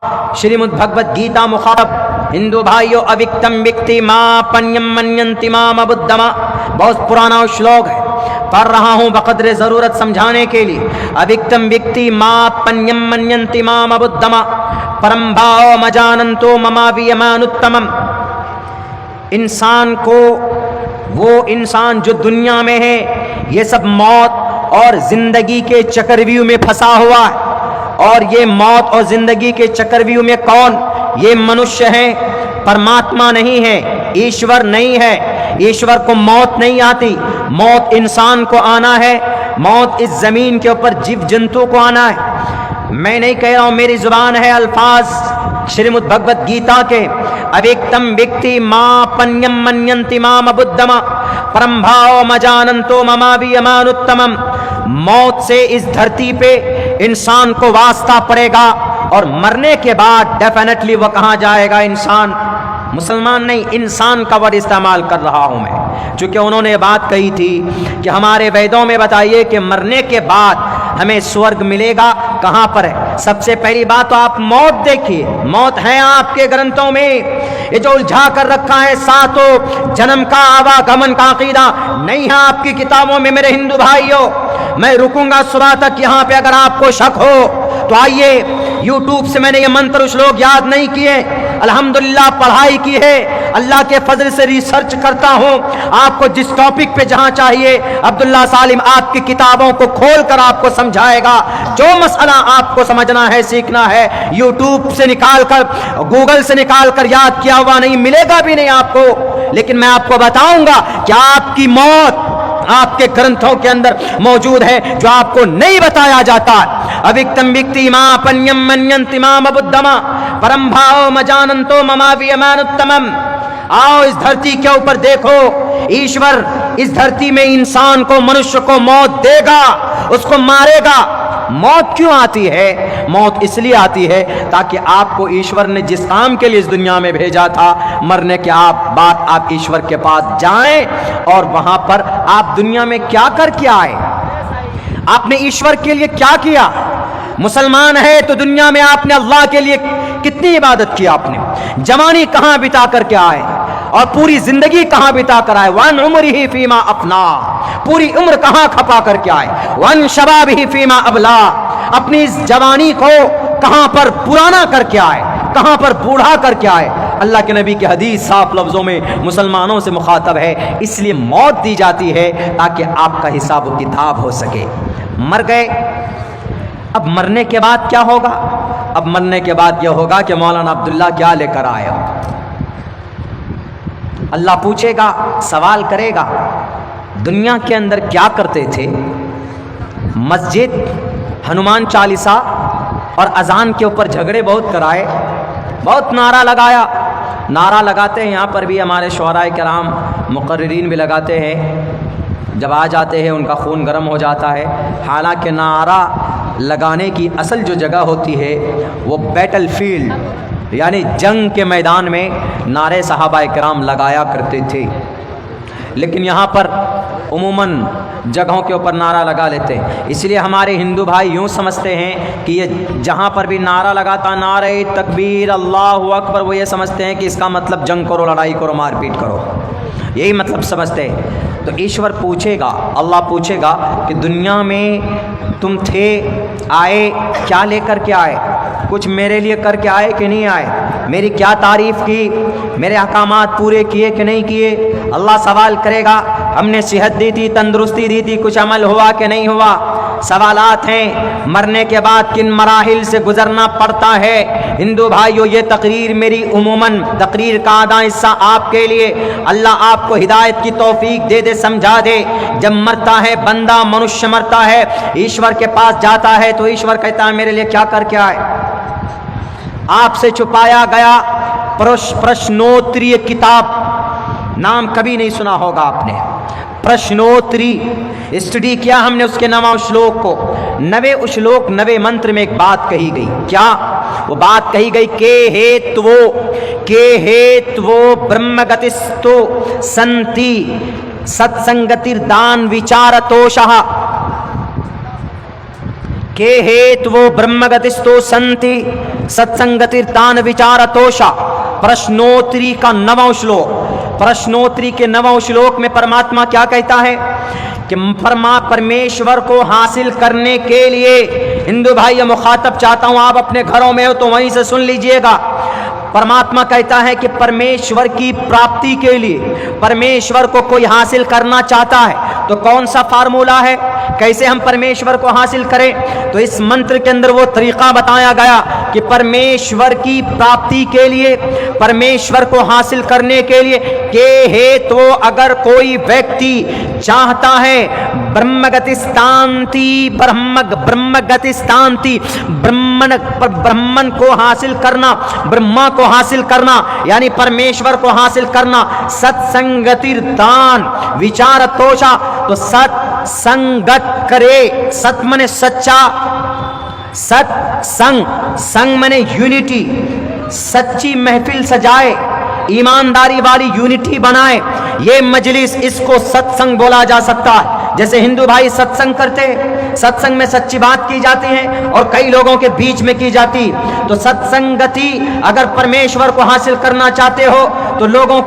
श्रीमद् भगवद गीता मुखातब हिंदू भाइयों, अविक्तम विक्ति माँ पन्यम मन्यन्ति माम बुद्धमा, बहुत पुराना श्लोक है, पढ़ रहा हूँ बकदरे ज़रूरत समझाने के लिए। अविक्तम विक्ति माँ पन्यम मन्यन्ति माम बुद्धमा परम भाव मजानंतो ममावियमानुत्तमम। इंसान को, वो इंसान जो दुनिया में है ये सब मौत और जिंदगी के चक्रव्यूह में फंसा हुआ है, और ये मौत और जिंदगी के चक्रव्यूह में कौन? ये मनुष्य है, परमात्मा नहीं है, ईश्वर नहीं है। ईश्वर को मौत नहीं आती, मौत इंसान को आना है, मौत इस जमीन के ऊपर जीव जंतु को आना है। मैं नहीं कह रहा हूं, मेरी जुबान है, अल्फाज श्रीमद् भगवद गीता के। अविक्तम विक्ति माँ पन्यम मन्यन्ति माम बुद्धमा परम भाव मजानंतो ममावियमानुत्तमम। मौत से इस धरती पे इंसान को वास्ता पड़ेगा, और मरने के बाद डेफिनेटली वो कहाँ जाएगा? इंसान, मुसलमान नहीं, इंसान का वर्ड इस्तेमाल कर रहा हूं मैं, चूंकि उन्होंने बात कही थी कि हमारे वेदों में बताइए कि मरने के बाद हमें स्वर्ग मिलेगा, कहां पर है? सबसे पहली बात तो आप मौत देखिए, मौत है आपके ग्रंथों में, ये जो उलझा कर रखा है सातों जन्म का आवागमन का अकीदा नहीं है आपकी किताबों में। मेरे हिंदू भाइयों, मैं रुकूंगा सुबह तक यहाँ पे, अगर आपको शक हो तो आइए। यूट्यूब से मैंने ये मंत्र श्लोक याद नहीं किए, अल्हम्दुलिल्लाह पढ़ाई की है, अल्लाह के फजल से रिसर्च करता हूँ। आपको जिस टॉपिक पे जहाँ चाहिए अब्दुल्ला सालिम आपकी किताबों को खोल कर आपको समझाएगा। जो मसला आपको समझना है, सीखना है, यूट्यूब से निकाल कर, गूगल से निकाल कर याद किया हुआ नहीं मिलेगा भी नहीं आपको। लेकिन मैं आपको बताऊंगा कि आपकी मौत आपके ग्रंथों के अंदर मौजूद है, जो आपको नहीं बताया जाता। अविक्तम विक्ति माँ पन्यम मन्यन्ति माम बुद्धमा परम भाव मजानंतो ममावियमानुत्तमम। आओ इस धरती के ऊपर देखो, ईश्वर इस धरती में इंसान को, मनुष्य को मौत देगा, उसको मारेगा। मौत क्यों आती है? मौत इसलिए आती है ताकि आपको ईश्वर ने जिस काम के लिए इस दुनिया में भेजा था, मरने के बाद आप ईश्वर के पास जाएं, और वहां पर आप दुनिया में क्या करके आए, आपने ईश्वर के लिए क्या किया। मुसलमान है तो दुनिया में आपने अल्लाह के लिए कितनी इबादत की, आपने जवानी कहां बिता करके आए, और पूरी जिंदगी कहां बिता कर आए। वन उम्र ही फीमा अपना, पूरी उम्र कहां खपा करके आए। वन शबाब ही फीमा अबला, अपनी इस जवानी को कहां पर पुराना करके आए, कहां पर बूढ़ा करके आए। अल्लाह के नबी की हदीस साफ लफ्जों में मुसलमानों से मुखातब है, इसलिए मौत दी जाती है ताकि आपका हिसाब किताब हो सके। मर गए, अब मरने के बाद क्या होगा? अब मरने के बाद यह होगा कि मौलाना अब्दुल्ला क्या लेकर आया। अल्लाह पूछेगा, सवाल करेगा, दुनिया के अंदर क्या करते थे? मस्जिद, हनुमान चालीसा और अजान के ऊपर झगड़े बहुत कराए, बहुत नारा लगाया। नारा लगाते हैं, यहाँ पर भी हमारे शुअराए किराम मुकर्रिरीन भी लगाते हैं, जब आ जाते हैं उनका खून गर्म हो जाता है। हालांकि नारा लगाने की असल जो जगह होती है वो बैटल फील्ड यानी जंग के मैदान में नारे सहाबाए किराम लगाया करते थे। लेकिन यहाँ पर उमूमन जगहों के ऊपर नारा लगा लेते हैं, इसलिए हमारे हिंदू भाई यूँ समझते हैं कि ये जहाँ पर भी नारा लगाता, नारे तकबीर अल्लाहु अकबर, वो ये समझते हैं कि इसका मतलब जंग करो, लड़ाई करो, मारपीट करो, यही मतलब समझते हैं। तो ईश्वर पूछेगा, अल्लाह पूछेगा कि दुनिया में तुम थे, आए, क्या लेकर के आए? कुछ मेरे लिए करके आए कि नहीं आए? मेरी क्या तारीफ़ की, मेरे अहकामात पूरे किए कि नहीं किए? अल्लाह सवाल करेगा, हमने सेहत दी थी, तंदुरुस्ती दी थी, कुछ अमल हुआ कि नहीं हुआ? सवालात हैं। मरने के बाद किन मराहिल से गुजरना पड़ता है? हिंदू भाइयों, ये तकरीर मेरी उमूमन तकरीर का आधा हिस्सा आपके लिए, अल्लाह आपको हिदायत की तौफीक दे दे, समझा दे। जब मरता है बंदा, मनुष्य मरता है, ईश्वर के पास जाता है तो ईश्वर कहता है मेरे लिए क्या करके आए? आपसे छुपाया गया प्रश्नोत्तरीय किताब, नाम कभी नहीं सुना होगा आपने, प्रश्नोत्तरी। स्टडी किया हमने उसके 9 श्लोक को। 9 श्लोक 9 मंत्र में एक बात कही गई। क्या वो बात कही गई? के हेत्वो ब्रह्मगतिस्तो संति सत्संगतिर्दान विचारतोषः। के हेतवो ब्रह्मगतिस्तो संति सत्संगतिर्तान विचारतोषा। प्रश्नोत्तरी का 9वां श्लोक, प्रश्नोत्तरी के 9वां श्लोक में परमात्मा क्या कहता है कि परमेश्वर को हासिल करने के लिए, हिंदू भाई मुखातब चाहता हूं आप अपने घरों में हो तो वहीं से सुन लीजिएगा। परमात्मा कहता है कि परमेश्वर की प्राप्ति के लिए, परमेश्वर को कोई हासिल करना चाहता है तो कौन सा फार्मूला है, कैसे हम परमेश्वर को हासिल करें। तो इस मंत्र के अंदर वो तरीका बताया गया कि परमेश्वर की प्राप्ति के लिए, परमेश्वर को हासिल करने के लिए के हेतु तो अगर कोई व्यक्ति चाहता है ब्रह्मगतिस्तांति, ब्रह्मगतिस्तांति, ब्रह्मन को हासिल करना, ब्रह्मा को हासिल करना यानी परमेश्वर को हासिल करना, सत्संगतिर्दान विचारतोषा, तो सत्संगत करे। सत मने सच्चा, सत्संग, संग मने यूनिटी, सच्ची महफिल सजाए, ईमानदारी वाली यूनिटी बनाए, ये मजलिस, इसको सत्संग बोला जा सकता है। जैसे हिंदू भाई सत्संग करते हैं, सत्संग में सच्ची बात की जाती है और कई लोगों के बीच में की जाती। तो सत्संगति, अगर परमेश्वर को हासिल करना चाहते हो तो लोगों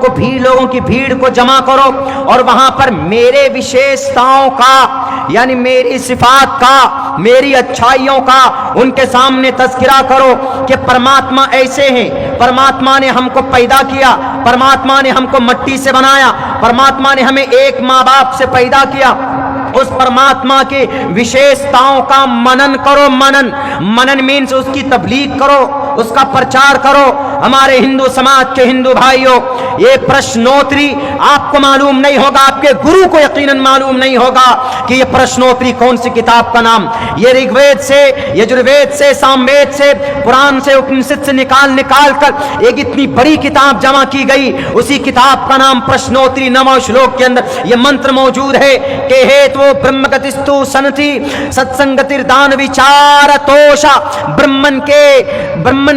की भीड़ को जमा करो और वहां पर मेरे विशेषताओं का यानी मेरी सिफात का, मेरी अच्छाइयों का उनके सामने तज़किरा करो कि परमात्मा ऐसे हैं, परमात्मा ने हमको पैदा किया, परमात्मा ने हमको मट्टी से बनाया, परमात्मा ने हमें एक माँ बाप से पैदा किया। उस परमात्मा के विशेषताओं का मनन करो। मनन मीन्स उसकी तबलीग करो, उसका प्रचार करो। हमारे हिंदू समाज के हिंदू भाइयों, ये प्रश्नोत्तरी आपको मालूम नहीं होगा, आपके गुरु को यकीनन मालूम नहीं होगा कि ये प्रश्नोत्तरी कौन सी किताब का नाम। ये ऋग्वेद से, यजुर्वेद से, सामवेद से, पुराण से, उपनिषद से निकाल कर एक इतनी बड़ी किताब जमा की गई। उसी किताब का नाम प्रश्नोत्तरी। 9वें श्लोक के अंदर ये मंत्र मौजूद है कि हेतु ब्रह्मगतिस्तु सनति सत्संगतिर्दान विचारतोषा। ब्रह्मन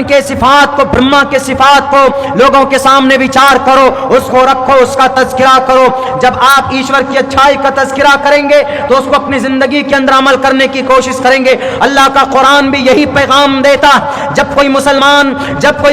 के सिफात को, ब्रह्मा के सिफात को लोगों के सामने विचार करो, उसको रखो, उसका तज़किरा करो। जब आप ईश्वर की अच्छाई का तज़किरा करेंगे तो उसको अपनी जिंदगी के अंदर अमल करने की कोशिश करेंगे। अल्लाह का कुरान भी यही पैगाम देता है। जब कोई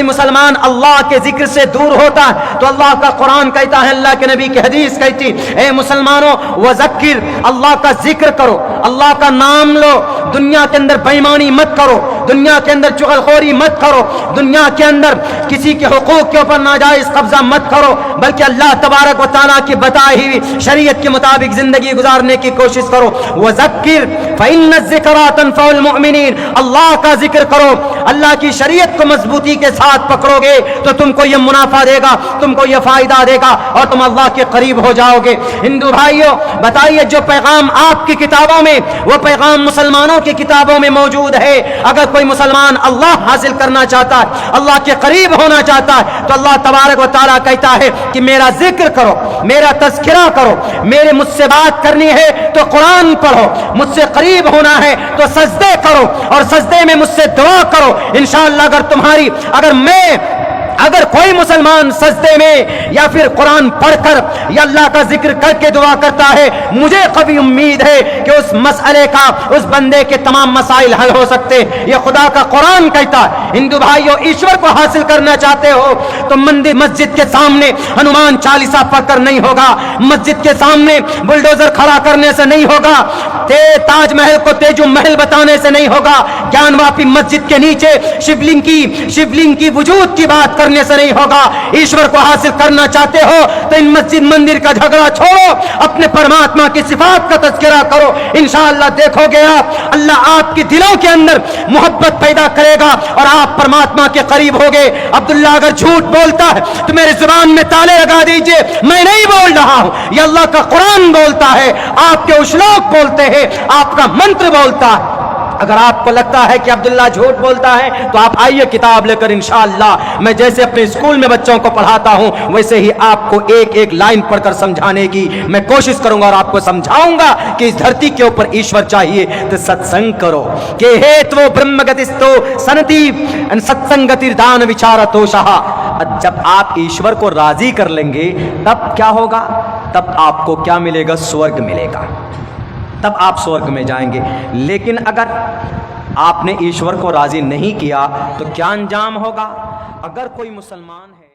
मुसलमान अल्लाह के जिक्र से दूर होता है तो अल्लाह का कुरान कहता है, अल्लाह के नबी की हदीस कहती है, ए मुसलमानों वज़क्किर, अल्लाह का जिक्र करो, अल्लाह का नाम लो, दुनिया के अंदर बेईमानी मत करो, दुनिया के अंदर चुगलखोरी मत करो, दुनिया के अंदर किसी के हुकूक के ऊपर नाजायज कब्जा मत करो, बल्कि अल्लाह तबारक व तआला की बताई हुई शरीयत के मुताबिक जिंदगी गुजारने की कोशिश करो। वज़क्किर फ़इन्न ज़िक्रा तनफ़उल मुमिनीन, अल्लाह का जिक्र करो, अल्लाह की शरीयत को मजबूती के साथ पकड़ोगे तो तुमको ये मुनाफा देगा, तुमको ये फायदा देगा और तुम अल्लाह के करीब हो जाओगे। हिंदू भाइयों बताइए, जो पैगाम आपकी किताबों में, वो पैगाम मुसलमानों की किताबों में मौजूद है। अगर कोई मुसलमान अल्लाह हासिल करना चाहता है, अल्लाह के करीब होना चाहता है, तो अल्लाह तबारक व तआला कहता है कि मेरा जिक्र करो, मेरा तज़किरा करो, मेरे मुझसे बात करनी है तो कुरान पढ़ो, मुझसे करीब होना है तो सजदे करो और सजदे में मुझसे दुआ करो। इंशाअल्लाह अगर कोई मुसलमान सजदे में या फिर कुरान पढ़कर या अल्लाह का जिक्र करके दुआ करता है, मुझे कभी उम्मीद है कि उस मसले का, उस बंदे के तमाम मसाइल हल हो सकते हैं। ये खुदा का कुरान कहता है। हिंदू भाइयों, ईश्वर को हासिल करना चाहते हो तो मंदिर मस्जिद के सामने हनुमान चालीसा पढ़कर नहीं होगा, मस्जिद के सामने बुलडोजर खड़ा करने से नहीं होगा, ताजमहल को तेजो महल बताने से नहीं होगा, ज्ञानवापी मस्जिद के नीचे शिवलिंग की वजूद की बात करने से नहीं होगा। ईश्वर को हासिल करना चाहते हो तो इन मस्जिद मंदिर का झगड़ा छोड़ो, अपने परमात्मा की सिफात का तज़किरा करो। इंशाअल्लाह देखोगे आप, अल्लाह आपके दिलों के अंदर मोहब्बत पैदा करेगा और आप परमात्मा के करीब होगे। अब्दुल्ला अगर झूठ बोलता है तो मेरे जुबान में ताले लगा दीजिए, मैं नहीं बोल रहा हूं, ये अल्लाह का कुरान बोलता है, आपके उश्लोक बोलते हैं, आपका मंत्र बोलता है। अगर आपको लगता है कि अब्दुल्ला झूठ बोलता है तो आप आइए किताब लेकर, इंशाअल्लाह मैं जैसे अपने स्कूल में बच्चों को पढ़ाता हूं वैसे ही आपको एक एक लाइन पढ़कर समझाने की मैं कोशिश करूंगा और आपको समझाऊंगा कि इस धरती के ऊपर ईश्वर चाहिए तो सत्संग करो। के हेतु ब्रह्मगतिस्तो सनति सत्संगतिर्दान विचारतोषः। जब आप ईश्वर को राजी कर लेंगे तब क्या होगा? तब आपको क्या मिलेगा? स्वर्ग मिलेगा, तब आप स्वर्ग में जाएंगे। लेकिन अगर آپ نے ایشور کو راضی نہیں کیا تو کیا انجام ہوگا؟ اگر کوئی مسلمان ہے